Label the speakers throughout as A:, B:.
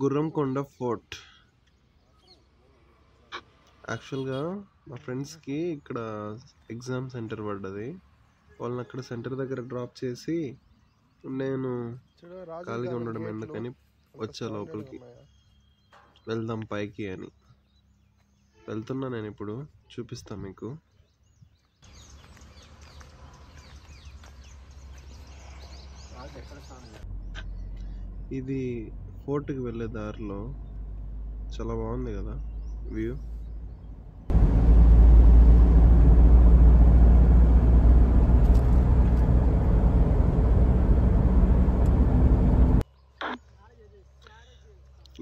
A: Gurramkonda fort. యాక్చువల్గా మా ఫ్రెండ్స్కి ఇక్కడ ఎగ్జామ్ సెంటర్ పడ్డది. వాళ్ళని అక్కడ సెంటర్ దగ్గర డ్రాప్ చేసి నేను ఖాళీగా ఉండడం ఎందుకని వచ్చా లోపలికి. వెళ్దాం పైకి అని వెళ్తున్నా. నేను ఇప్పుడు చూపిస్తాను మీకు. ఇది ఫోర్ట్కి వెళ్ళే దారిలో చాలా బాగుంది కదా వ్యూ.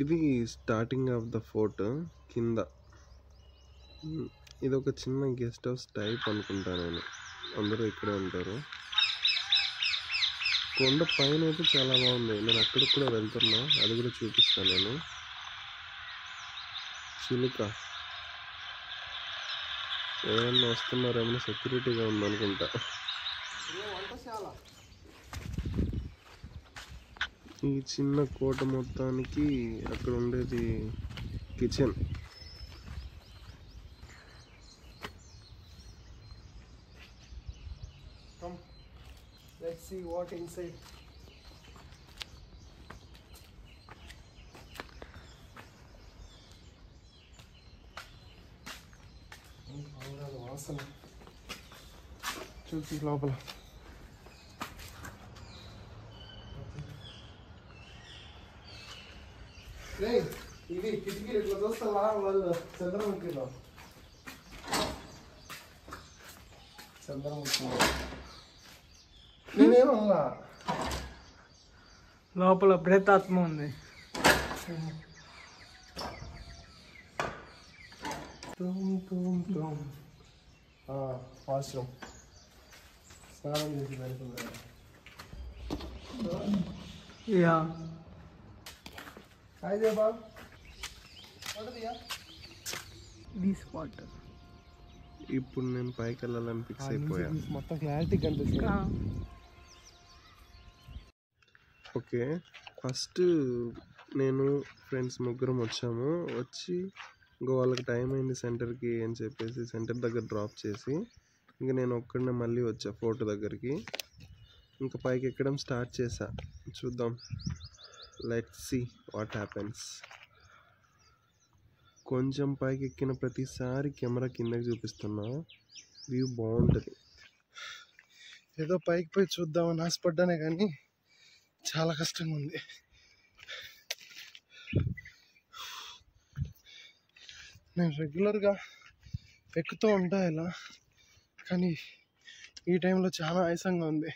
A: ఇది స్టార్టింగ్ ఆఫ్ ద ఫోర్ట్. కింద ఇది ఒక చిన్న గెస్ట్ హౌస్ టైప్ అనుకుంటా నేను. అందరూ ఇక్కడే ఉంటారు. కొండ పైన అయితే చాలా బాగుంది. నేను అక్కడికి కూడా వెళ్తున్నా, అది కూడా చూపిస్తాను నేను. చిలుక ఎవరన్నా వస్తున్నారేమో, సెక్యూరిటీగా ఉందనుకుంటా. ఈ చిన్న కోట మొత్తానికి అక్కడ ఉండేది kitchen.
B: Let's see what inside. వాసన చూసి లోపల ఇది కిటికీలు ఇట్లా చూస్తా వాళ్ళు చంద్రముఖిలో నేనేమన్నా
C: లోపల ప్రేతాత్మ ఉంది.
B: వాష్రూమ్ స్నానం చేసి పెడుతున్నారు.
A: ఇప్పుడు నేను పైకి వెళ్ళాలని ఫిక్స్ అయిపోయా.
B: మొత్తం క్లారిటీ కనిపిస్తుంది.
A: ఓకే, ఫస్ట్ నేను ఫ్రెండ్స్ ముగ్గురం వచ్చాము. వచ్చి ఇంకో వాళ్ళకి టైం అయింది సెంటర్కి అని చెప్పేసి సెంటర్ దగ్గర డ్రాప్ చేసి ఇంకా నేను ఒక్కడనే మళ్ళీ వచ్చా ఫోర్ట్ దగ్గరికి. ఇంకా పైకి ఎక్కడం స్టార్ట్ చేశా. చూద్దాం, లెట్స్ సీ వాట్ హ్యాపెన్స్. కొంచెం పైకి ఎక్కిన ప్రతిసారి కెమెరా కిందకి చూపిస్తున్నా. వ్యూ బాగుంటుంది.
B: ఏదో పైకి పోయి చూద్దామని ఆశపడ్డానే కానీ చాలా కష్టంగా ఉంది. నేను రెగ్యులర్గా ఎక్కుతూ ఉంటా ఇలా, కానీ ఈ టైంలో చాలా ఆయాసంగా ఉంది.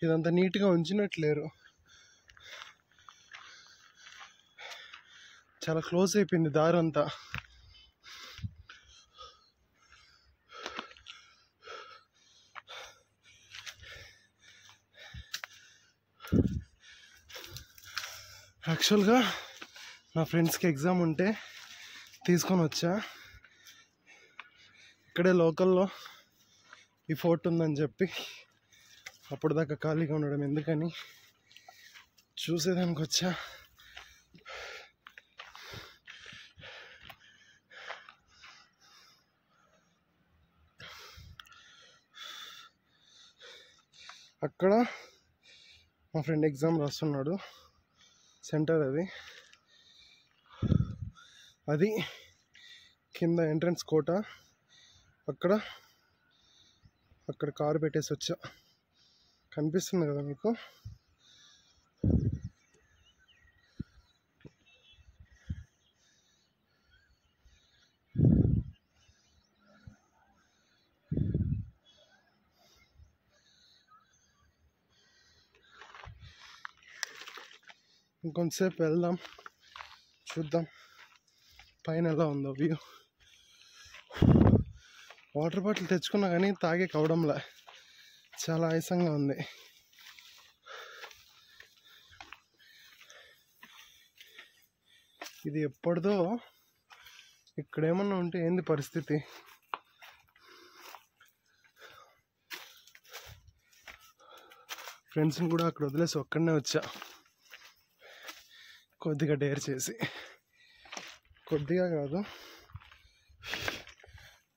B: ఇదంతా నీట్గా ఉంచినట్లేరు. చాలా క్లోజ్ అయిపోయింది దారి అంతా. యాక్చువల్గా నా ఫ్రెండ్స్కి ఎగ్జామ్ ఉంటే తీసుకొని వచ్చా. ఇక్కడే లోకల్లో ఈ ఫోర్ట్ ఉందని చెప్పి అప్పుడు దాకా ఖాళీగా ఉండడం ఎందుకని చూసేదానికి వచ్చా. అక్కడ మా ఫ్రెండ్ ఎగ్జామ్ రాస్తున్నాడు. సెంటర్ అది కింద ఎంట్రన్స్ కోట. అక్కడ కారు పెట్టేసి వచ్చా. కనిపిస్తుంది కదా మీకు. ఇంకొంతసేపు వెళ్దాం, చూద్దాం పైన ఎలా ఉందో వ్యూ. వాటర్ బాటిల్ తెచ్చుకున్నా కానీ తాగే కావడంలా, చాలా ఆయాసంగా ఉంది. ఇది ఎప్పటిదో. ఇక్కడ ఏమన్నా ఉంటే ఏంది పరిస్థితి? ఫ్రెండ్స్ని కూడా అక్కడ వదిలేసి ఒక్కడనే వచ్చా, కొద్దిగా డేర్ చేసి. కొద్దిగా కాదు,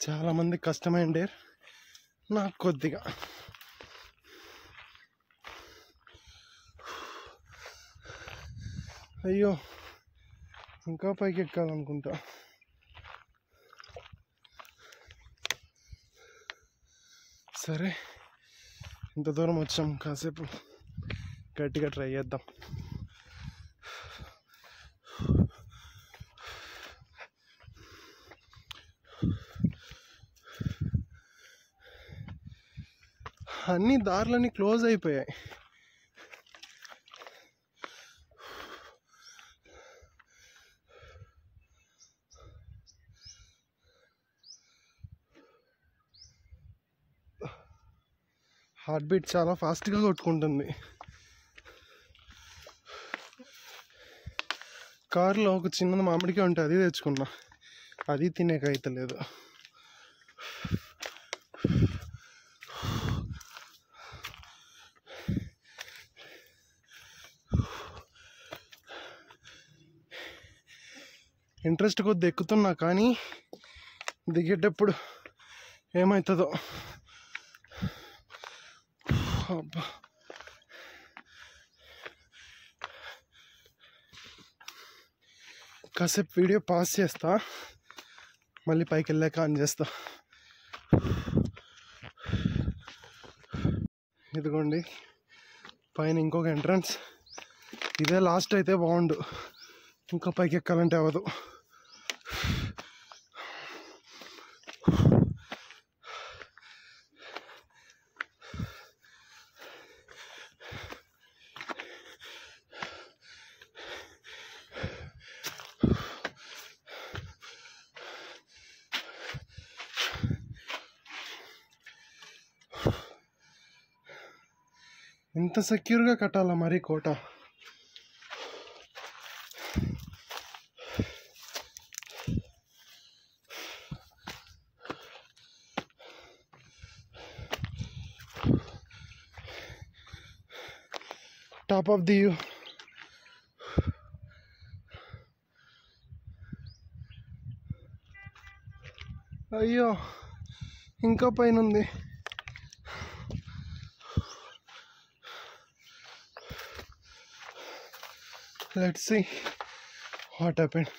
B: చాలామంది కష్టమైన డేర్, నాకు కొద్దిగా. అయ్యో, ఇంకా పైకి ఎక్కాలనుకుంటా. సరే, ఇంత దూరం వచ్చాం, కాసేపు గట్టిగా ట్రై చేద్దాం. అన్ని దారులన్నీ క్లోజ్ అయిపోయాయి. హార్ట్ బీట్ చాలా ఫాస్ట్గా కొట్టుకుంటుంది. కారులో ఒక చిన్నది మామిడికాయ ఉంటే అది తెచ్చుకున్నా, అది తినేకైతలేదు. ఇంట్రెస్ట్ కొద్ది ఎక్కుతున్నా, కానీ దిగేటప్పుడు ఏమవుతుందో. అబ్బా, కాసేపు వీడియో పాస్ చేస్తా, మళ్ళీ పైకి వెళ్ళాక ఆన్ చేస్తా. ఇదిగోండి పైన ఇంకొక ఎంట్రన్స్. ఇదే లాస్ట్ అయితే బాగుండు, ఇంకా పైకి ఎక్కాలంటే అవ్వదు. ఇంత సెక్యూర్గా కట్టాలా మరి కోట? Top of the view. అయ్యో, ఇంకా పైన ఉంది. Let's see what happened.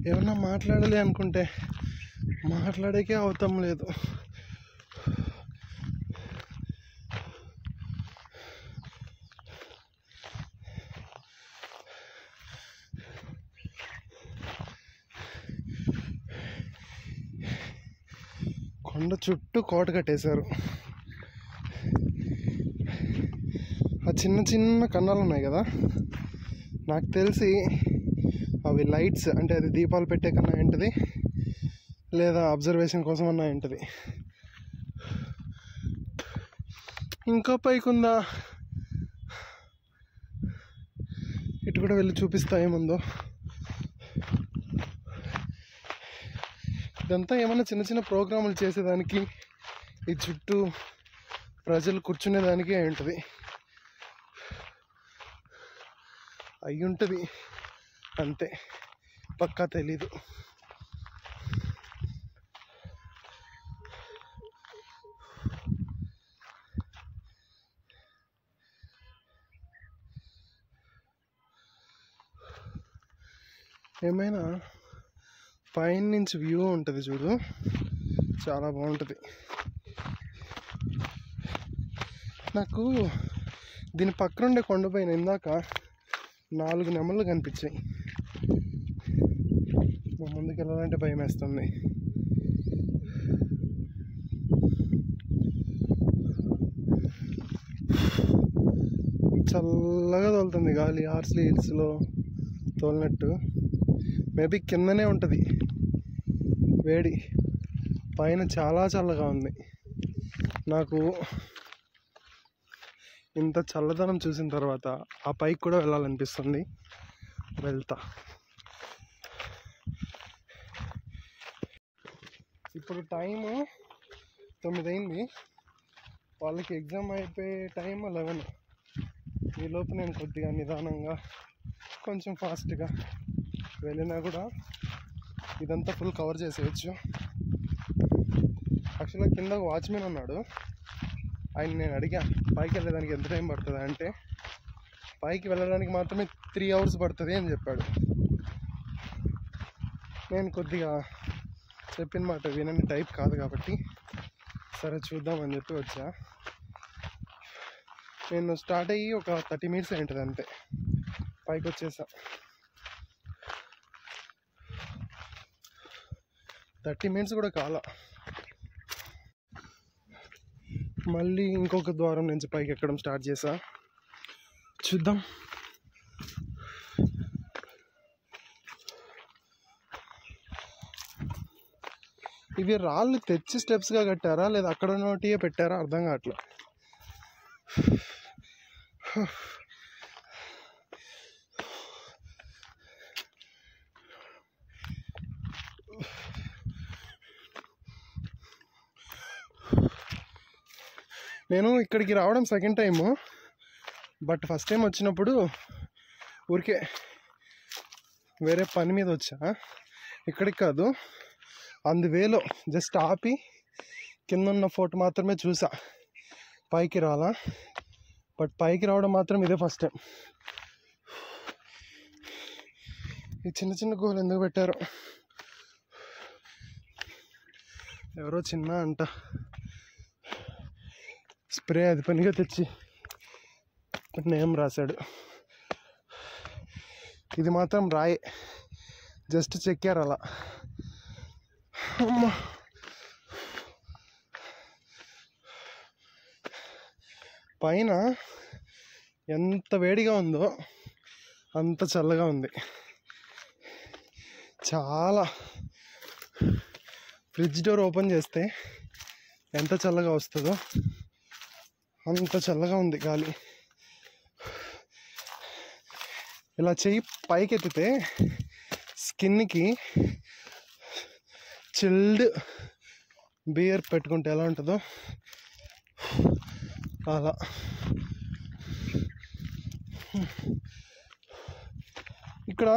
B: ఏమన్నా మాట్లాడాలి అనుకుంటే మాట్లాడేకే అవతం లేదు. కొండ చుట్టూ కోట కట్టేశారు. ఆ చిన్న చిన్న కన్నాలు ఉన్నాయి కదా, నాకు తెలిసి అవి లైట్స్, అంటే అది దీపాలు పెట్టే కన్నా ఏంటిది, లేదా అబ్జర్వేషన్ కోసం అన్నా ఏంటిది. ఇంకా పైకుందా, ఇటు కూడా వెళ్ళి చూపిస్తా ఏముందో. ఇదంతా ఏమన్నా చిన్న చిన్న ప్రోగ్రాములు చేసేదానికి, ఈ చుట్టూ ప్రజలు కూర్చునేదానికి అయి ఉంటుంది. అయి ఉంటుంది అంతే, పక్కా తెలీదు. ఏమైనా పైన నుంచి వ్యూ ఉంటుంది చూడు, చాలా బాగుంటుంది. నాకు దీని పక్కనుండే కొండపైన ఇందాక 4 నెమళ్ళు కనిపించాయి. మా ముందుకు వెళ్ళాలంటే భయం వేస్తుంది. చల్లగా తోలుతుంది గాలి, హార్స్లీ హిల్స్లో తోలినట్టు. మేబీ కిందనే ఉంటుంది వేడి, పైన చాలా చల్లగా ఉంది. నాకు ఇంత చల్లదనం చూసిన తర్వాత ఆ పైకి కూడా వెళ్ళాలనిపిస్తుంది. వెళ్తా. ఇప్పుడు టైము 9 అయింది. వాళ్ళకి ఎగ్జామ్ అయిపోయే టైం 11. ఈలోపు నేను కొద్దిగా నిదానంగా కొంచెం ఫాస్ట్గా వెళ్ళినా కూడా ఇదంతా ఫుల్ కవర్ చేసేయచ్చు. యాక్చువల్గా కింద వాచ్మెన్ ఉన్నాడు, ఆయన నేను అడిగా పైకి వెళ్ళడానికి ఎంత టైం పడుతుంది అంటే పైకి వెళ్ళడానికి మాత్రమే 3 hours పడుతుంది అని చెప్పాడు. నేను కొద్దిగా చెప్పిన మాట వినని టైప్ కాదు కాబట్టి సరే చూద్దామని చెప్పి వచ్చా. నేను స్టార్ట్ అయ్యి ఒక 30 minutes అయింటుంది అంతే, పైకి వచ్చేసా. 30 minutes కూడా కాలా. మళ్ళీ ఇంకొక ద్వారం నుంచి పైకి ఎక్కడం స్టార్ట్ చేసా. చూద్దాం. ఇవి రాళ్ళు తెచ్చి స్టెప్స్గా కట్టారా లేదా అక్కడ నోటియే పెట్టారా అర్థం కావట్లే. నేను ఇక్కడికి రావడం second time, but first time వచ్చినప్పుడు ఊరికే వేరే పని మీద వచ్చా. ఇక్కడికి కాదు, అందువేలో జస్ట్ ఆపి కింద ఉన్న ఫోటో మాత్రమే చూసా, పైకి రాలా. బట్ పైకి రావడం మాత్రం ఇదే ఫస్ట్ టైం. ఈ చిన్న చిన్న గుహలు ఎందుకు పెట్టారో. ఎవరో చిన్న అంట స్ప్రే అది పనిగా తెచ్చి నేమ్ రాశాడు. ఇది మాత్రం రాయే, జస్ట్ చెక్కారు అలా. అమ్మా, పైన ఎంత వేడిగా ఉందో అంత చల్లగా ఉంది. చాలా. ఫ్రిడ్జ్ డోర్ ఓపెన్ చేస్తే ఎంత చల్లగా వస్తుందో అంత చల్లగా ఉంది గాలి. ఇలా చెయ్యి పైకి ఎత్తితే స్కిన్కి చిల్డ్ బియర్ పెట్టుకుంటే ఎలా ఉంటుందో అలా. ఇక్కడ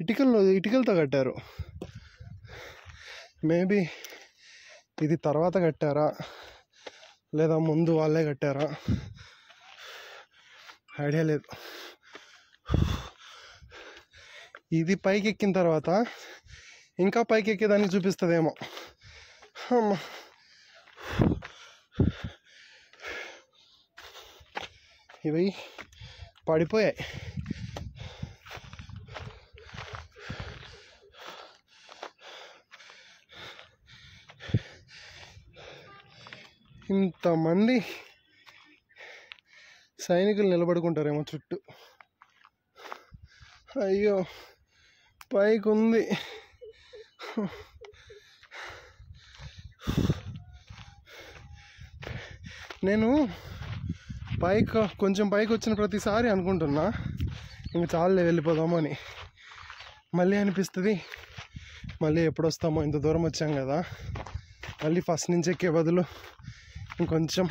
B: ఇటుకలతో కట్టారు. మేబీ ఇది తర్వాత కట్టారా లేదా ముందు వాళ్ళే కట్టారా ఐడియా లేదు. ఇది పైకి ఎక్కిన తర్వాత ఇంకా పైకి ఎక్కేదాన్ని చూపిస్తుందేమో. అమ్మా, ఇవి పడిపోయాయి. ఇంతమంది సైనికులు నిలబడుకుంటారేమో చుట్టూ. అయ్యో, పైకి ఉంది. నేను కొంచెం పైకి వచ్చిన ప్రతిసారి అనుకుంటున్నా ఇంక చాలులే వెళ్ళిపోదాము అని. మళ్ళీ అనిపిస్తుంది మళ్ళీ ఎప్పుడు వస్తామో, ఇంత దూరం వచ్చాం కదా, మళ్ళీ ఫస్ట్ నుంచి ఎక్కే బదులు ఇంకొంచెం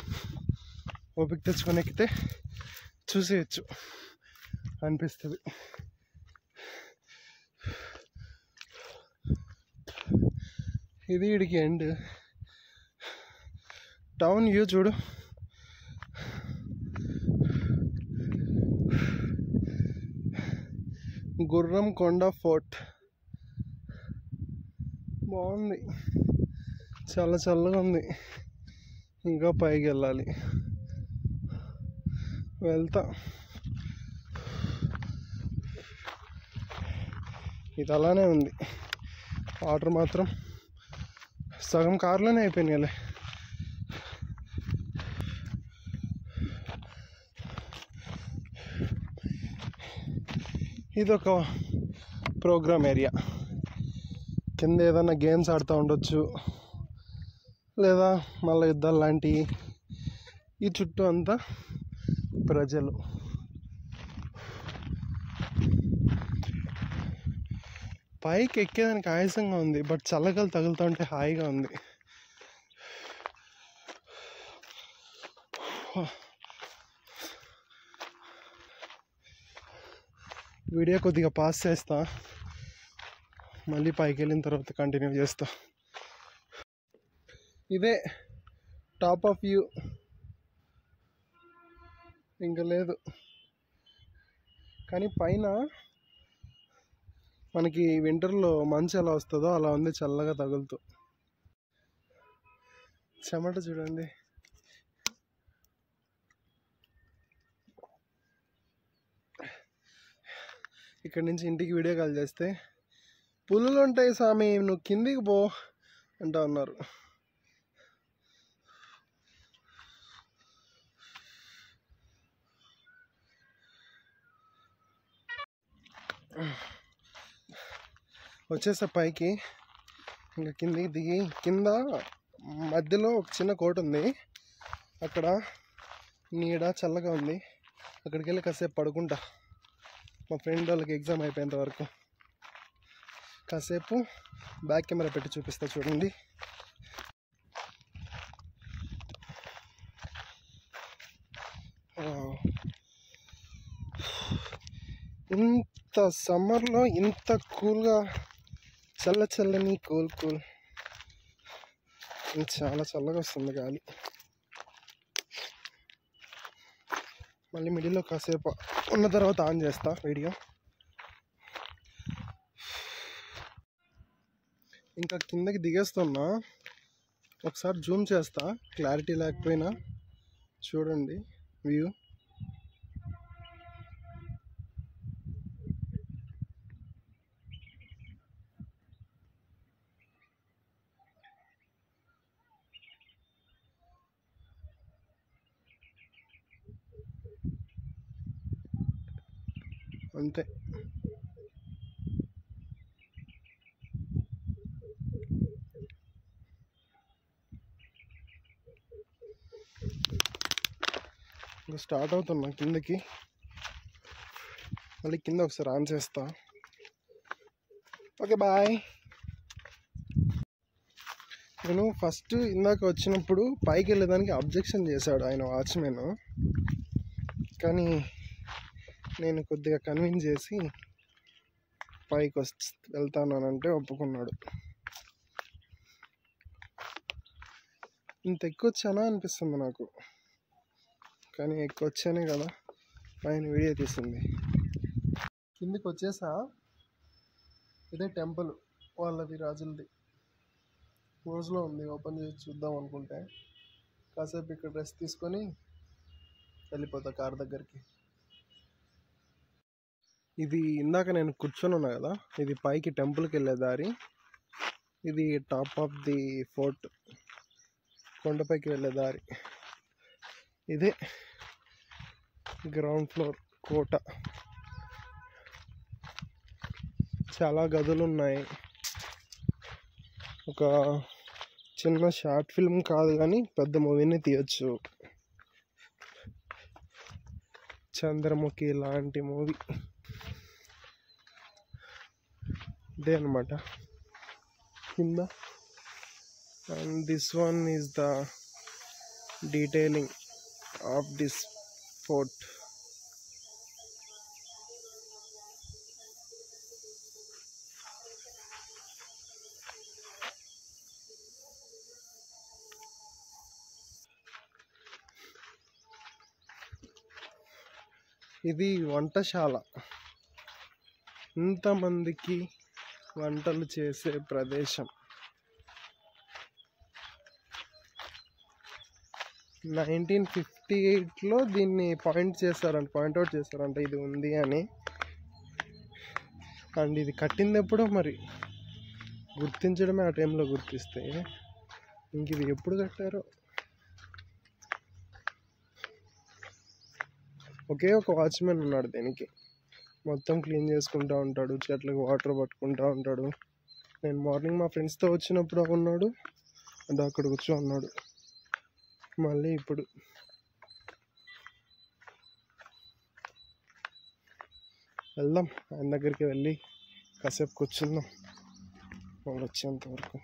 B: ఓపిక తెచ్చుకొని ఎక్కితే చూసేయచ్చు అనిపిస్తుంది. ఇది ఇడికి ఎండ్. టౌన్ వ్యూ చూడు. గుర్రం కొండ ఫోర్ట్ బాగుంది, చాలా చల్లగా ఉంది. ఇంకా పైకి వెళ్ళాలి, వెళ్తా. ఇది అలానే ఉంది. వాటర్ మాత్రం సగం కారులోనే అయిపోయినాయిలే. ఇదొక ప్రోగ్రామ్ ఏరియా. కింద ఏదైనా గేమ్స్ ఆడుతూ ఉండొచ్చు, లేదా మళ్ళీ యుద్ధాలు లాంటివి ఈ చుట్టూ అంతా ప్రజలు. పైకి ఎక్కేదానికి ఆయాసంగా ఉంది, బట్ చల్లగాలి తగులుతూ ఉంటే హాయిగా ఉంది. వీడియో కొద్దిగా పాస్ చేస్తా, మళ్ళీ పైకి వెళ్ళిన తర్వాత కంటిన్యూ చేస్తా. ఇదే టాప్ ఆఫ్ వ్యూ, ఇంకా లేదు. కానీ పైన మనకి వింటర్లో మంచు ఎలా వస్తుందో అలా ఉంది, చల్లగా తగులుతూ. చెమట చూడండి. ఇక్కడి నుంచి ఇంటికి వీడియో కాల్ చేస్తే పులులు ఉంటాయి స్వామి, నువ్వు కిందికి పో అంటా ఉన్నారు. వచ్చేసా పైకి. ఇంకా కిందికి దిగి, కింద మధ్యలో ఒక చిన్న కోట ఉంది, అక్కడ నీడ చల్లగా ఉంది. అక్కడికి వెళ్ళి కాసేపు పడుకుంటా, మా ఫ్రెండ్ వాళ్ళకి ఎగ్జామ్ అయిపోయేంత వరకు. కాసేపు బ్యాక్ కెమెరా పెట్టి చూపిస్తా చూడండి. ఇంత సమ్మర్లో ఇంత కూల్గా, చల్లని కూల్ చాలా చల్లగా వస్తుంది గాలి. మళ్ళీ మిడిల్లో కాసేపు ఉన్న తర్వాత ఆన్ చేస్తా వీడియో. ఇంకా కిందకి దిగేస్తున్నా, ఒకసారి జూమ్ చేస్తా, క్లారిటీ లేకపోయినా చూడండి వ్యూ. అంతే. ఇంకా స్టార్ట్ అవుతున్నా కిందకి. మళ్ళీ కింద ఒకసారి ఆన్ చేస్తా. Okay bye. నేను ఫస్ట్ ఇందాక వచ్చినప్పుడు పైకి వెళ్ళేదానికి అబ్జెక్షన్ చేశాడు ఆయన వాచ్మెన్, కానీ నేను కొద్దిగా కన్విన్స్ చేసి పైకి వెళ్తానంటే ఒప్పుకున్నాడు. ఇంత ఎక్కువ వచ్చానా అనిపిస్తుంది నాకు, కానీ ఎక్కువ వచ్చానే కదా పైన వీడియో తీసింది. కిందికి వచ్చేసా. ఇదే టెంపుల్ వాళ్ళది, రాజులది. క్లోజ్లో ఉంది, ఓపెన్ చేసి చూద్దాం అనుకుంటే. కాసేపు ఇక్కడ రెస్ట్ తీసుకొని వెళ్ళిపోతా కార్ దగ్గరికి. ఇది ఇందాక నేను కూర్చొని ఉన్నా కదా, ఇది పైకి టెంపుల్కి వెళ్ళే దారి. ఇది టాప్ ఆఫ్ ది ఫోర్ట్, కొండపైకి వెళ్ళే దారి. ఇదే గ్రౌండ్ ఫ్లోర్ కోట. చాలా గదులు ఉన్నాయి. ఒక చిన్న షార్ట్ ఫిల్మ్ కాదు కానీ పెద్ద మూవీని తీయచ్చు. చంద్రముఖి లాంటి మూవీ ఇదే అనమాట కింద. And this one is the detailing of this fort. ఇది వంటశాల, ఇంతమందికి వంటలు చేసే ప్రదేశం. 1958లో దీన్ని పాయింట్అవుట్ చేశారంట ఇది ఉంది అని. అండ్ ఇది కట్టింది ఎప్పుడో మరి, గుర్తించడమే ఆ టైంలో గుర్తిస్తే ఇంక ఇది ఎప్పుడు కట్టారో. ఒకే ఒక వాచ్మెన్ ఉన్నాడు దీనికి, మొత్తం క్లీన్ చేసుకుంటూ ఉంటాడు, చెట్లకు వాటర్ పట్టుకుంటూ ఉంటాడు. నేను మార్నింగ్ మా ఫ్రెండ్స్తో వచ్చినప్పుడు ఉన్నాడు, అండ్ అక్కడ కూర్చో ఉన్నాడు. మళ్ళీ ఇప్పుడు వెళ్దాం, ఆయన దగ్గరికి వెళ్ళి కాసేపు కూర్చుందాం వాళ్ళు వచ్చేంత వరకు.